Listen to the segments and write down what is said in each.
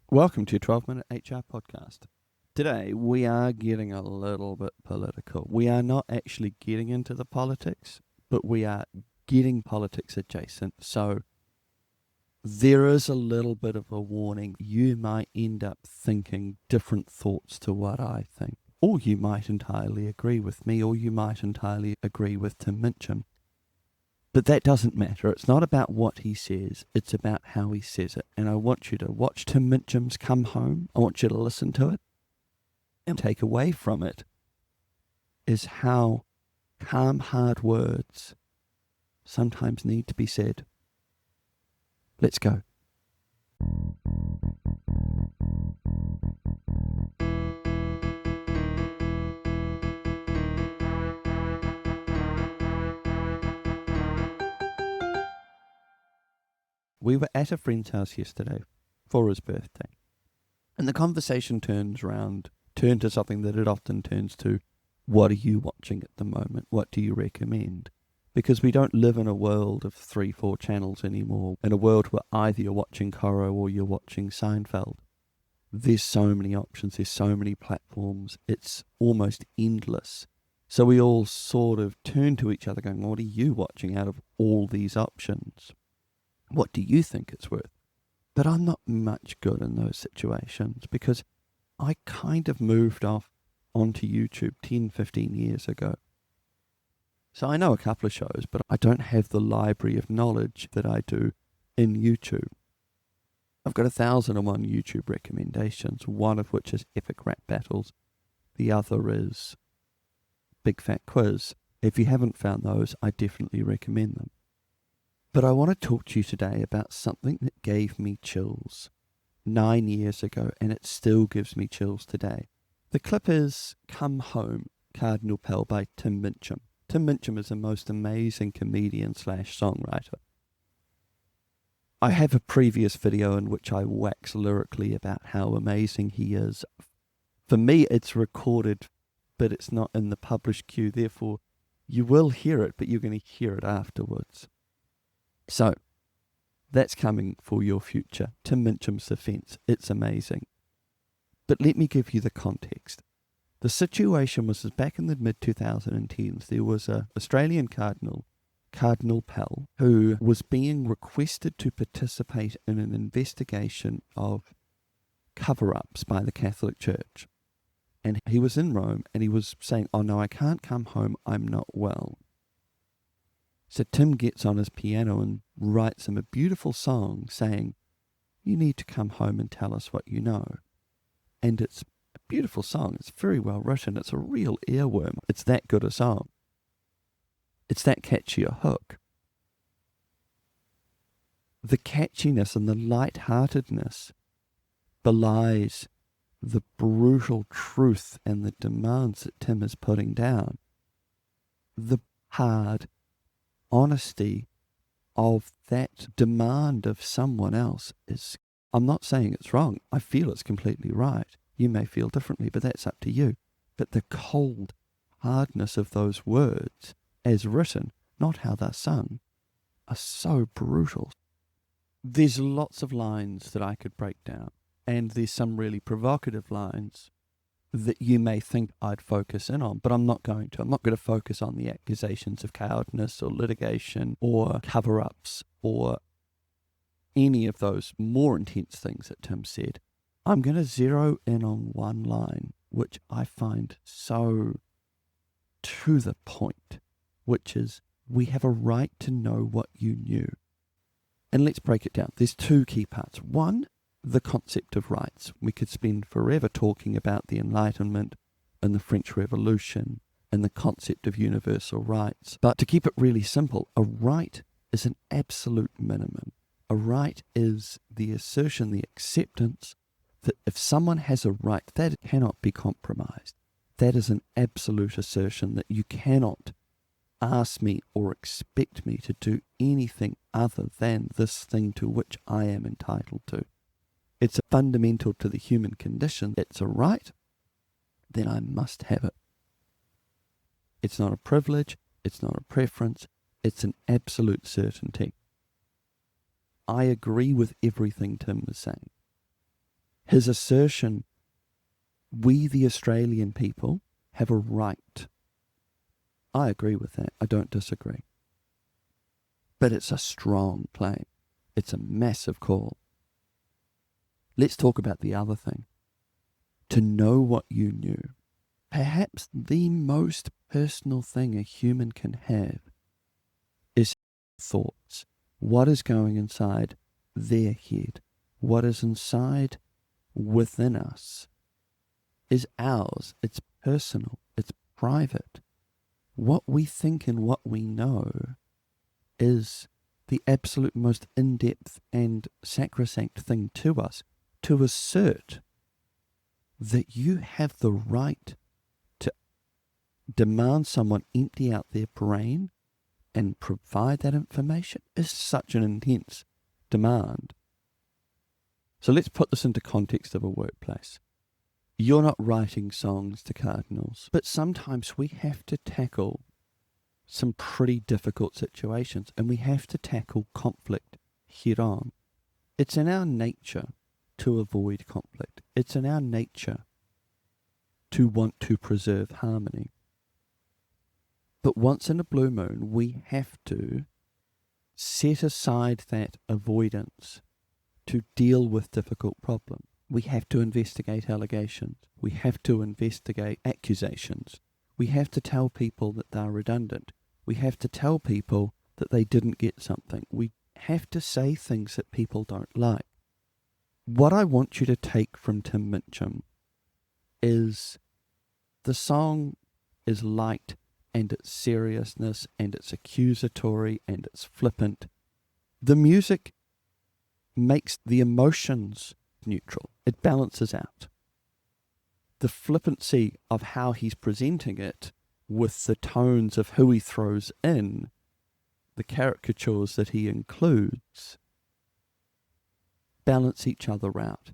Welcome to 12-Minute HR Podcast. Today, we are getting a little bit political. We are not actually getting into the politics, but we are getting politics adjacent. So there is a little bit of a warning. You might end up thinking different thoughts to what I think. Or you might entirely agree with me, or you might entirely agree with Tim Minchin. But that doesn't matter. It's not about what he says. It's about how he says it. And I want you to watch Tim Minchin's Come Home. I want you to listen to it. And take away from it is how calm, hard words sometimes need to be said. Let's go. We were at a friend's house yesterday for his birthday. And the conversation turned to something that it often turns to. What are you watching at the moment? What do you recommend? Because we don't live in a world of 3-4 channels anymore. In a world where either you're watching Coro or you're watching Seinfeld. There's so many options. There's so many platforms. It's almost endless. So we all sort of turn to each other going, what are you watching out of all these options? What do you think it's worth? But I'm not much good in those situations because I kind of moved off onto YouTube 10, 15 years ago. So I know a couple of shows, but I don't have the library of knowledge that I do in YouTube. I've got 1,001 YouTube recommendations, one of which is Epic Rap Battles. The other is Big Fat Quiz. If you haven't found those, I definitely recommend them. But I want to talk to you today about something that gave me chills 9 years ago, and it still gives me chills today. The clip is Come Home, Cardinal Pell by Tim Minchin. Tim Minchin is the most amazing comedian / songwriter. I have a previous video in which I wax lyrically about how amazing he is. For me, it's recorded, but it's not in the published queue. Therefore, you will hear it, but you're going to hear it afterwards. So, that's coming for your future. Tim Minchin's defense. It's amazing. But let me give you the context. The situation was back in the mid-2010s, there was an Australian cardinal, Cardinal Pell, who was being requested to participate in an investigation of cover-ups by the Catholic Church. And he was in Rome, and he was saying, oh no, I can't come home, I'm not well. So Tim gets on his piano and writes him a beautiful song saying, you need to come home and tell us what you know. And it's a beautiful song. It's very well written. It's a real earworm. It's that good a song. It's that catchy a hook. The catchiness and the lightheartedness belies the brutal truth and the demands that Tim is putting down. The hard honesty of that demand of someone else is, I'm not saying it's wrong. I feel it's completely right. You may feel differently, but that's up to you. But the cold hardness of those words, as written, not how they're sung, are so brutal. There's lots of lines that I could break down, and there's some really provocative lines that you may think I'd focus in on, but I'm not going to. I'm not going to focus on the accusations of cowardness or litigation or cover-ups or any of those more intense things that Tim said. I'm going to zero in on one line, which I find so to the point, which is, we have a right to know what you knew. And let's break it down. There's two key parts. One, the concept of rights. We could spend forever talking about the Enlightenment and the French Revolution and the concept of universal rights. But to keep it really simple, a right is an absolute minimum. A right is the assertion, the acceptance that if someone has a right, that cannot be compromised. That is an absolute assertion that you cannot ask me or expect me to do anything other than this thing to which I am entitled to. It's fundamental to the human condition. It's a right, then I must have it. It's not a privilege, it's not a preference, it's an absolute certainty. I agree with everything Tim was saying. His assertion, we the Australian people have a right. I agree with that. I don't disagree. But it's a strong claim. It's a massive call. Let's talk about the other thing. To know what you knew. Perhaps the most personal thing a human can have is thoughts. What is going inside their head? What is inside within us is ours. It's personal. It's private. What we think and what we know is the absolute most in-depth and sacrosanct thing to us. To assert that you have the right to demand someone empty out their brain and provide that information is such an intense demand. So let's put this into context of a workplace. You're not writing songs to cardinals, but sometimes we have to tackle some pretty difficult situations, and we have to tackle conflict head on. It's in our nature to avoid conflict. It's in our nature to want to preserve harmony. But once in a blue moon, we have to set aside that avoidance to deal with difficult problems. We have to investigate allegations. We have to investigate accusations. We have to tell people that they're redundant. We have to tell people that they didn't get something. We have to say things that people don't like. What I want you to take from Tim Minchin is the song is light and its seriousness and it's accusatory and it's flippant. The music makes the emotions neutral. It balances out. The flippancy of how he's presenting it with the tones of who he throws in, the caricatures that he includes, balance each other out.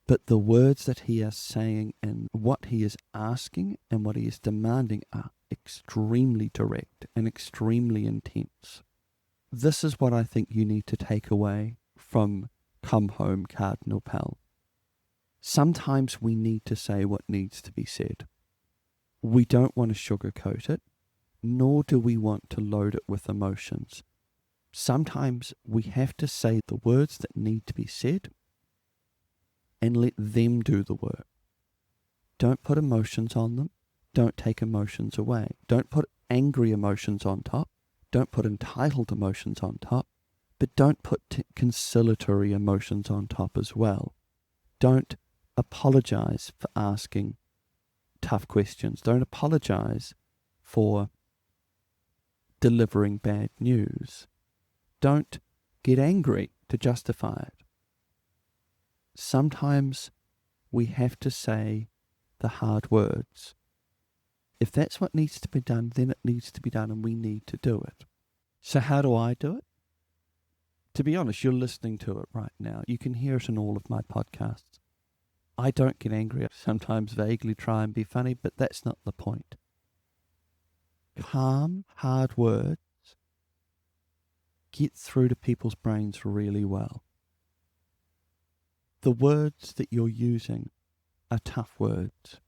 But the words that he is saying and what he is asking and what he is demanding are extremely direct and extremely intense. This is what I think you need to take away from Come Home, Cardinal Pell. Sometimes we need to say what needs to be said. We don't want to sugarcoat it, nor do we want to load it with emotions. Sometimes we have to say the words that need to be said and let them do the work. Don't put emotions on them. Don't take emotions away. Don't put angry emotions on top. Don't put entitled emotions on top. But don't put conciliatory emotions on top as well. Don't apologize for asking tough questions. Don't apologize for delivering bad news. Don't get angry to justify it. Sometimes we have to say the hard words. If that's what needs to be done, then it needs to be done and we need to do it. So how do I do it? To be honest, you're listening to it right now. You can hear it in all of my podcasts. I don't get angry. I sometimes vaguely try and be funny, but that's not the point. Calm, hard words get through to people's brains really well. The words that you're using are tough words.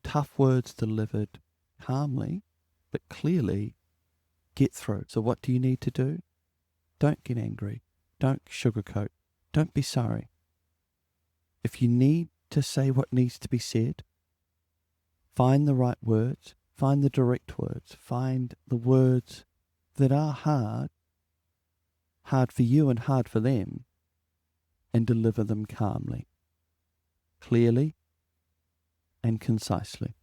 Tough words delivered calmly, but clearly get through. So what do you need to do? Don't get angry. Don't sugarcoat. Don't be sorry. If you need to say what needs to be said, find the right words, find the direct words, find the words that are hard for you and hard for them, and deliver them calmly, clearly, and concisely.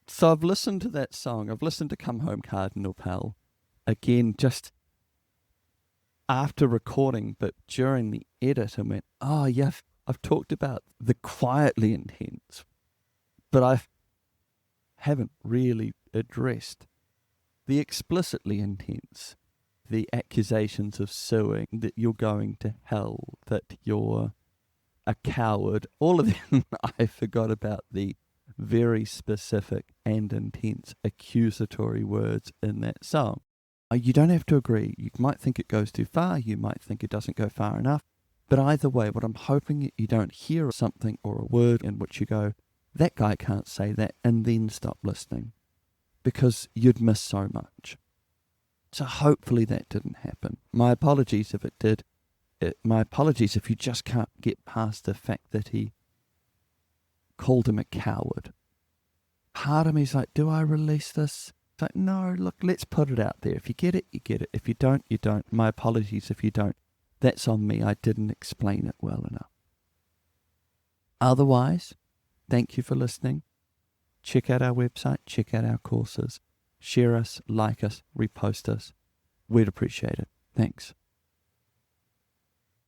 So I've listened to that song. I've listened to Come Home, Cardinal Pell again just after recording, but during the edit I went, oh yeah, I've talked about the quietly intense, but I haven't really addressed the explicitly intense, the accusations of suing, that you're going to hell, that you're a coward, all of them, I forgot about the very specific and intense accusatory words in that song. You don't have to agree. You might think it goes too far. You might think it doesn't go far enough. But either way, what I'm hoping you don't hear something or a word in which you go, that guy can't say that, and then stop listening, because you'd miss so much. So hopefully that didn't happen. My apologies if it did. My apologies if you just can't get past the fact that he called him a coward. Part of me's like, do I release this? It's like, no, look, let's put it out there. If you get it, you get it. If you don't, you don't. My apologies if you don't. That's on me. I didn't explain it well enough. Otherwise, thank you for listening. Check out our website. Check out our courses. Share us, like us, repost us. We'd appreciate it. Thanks.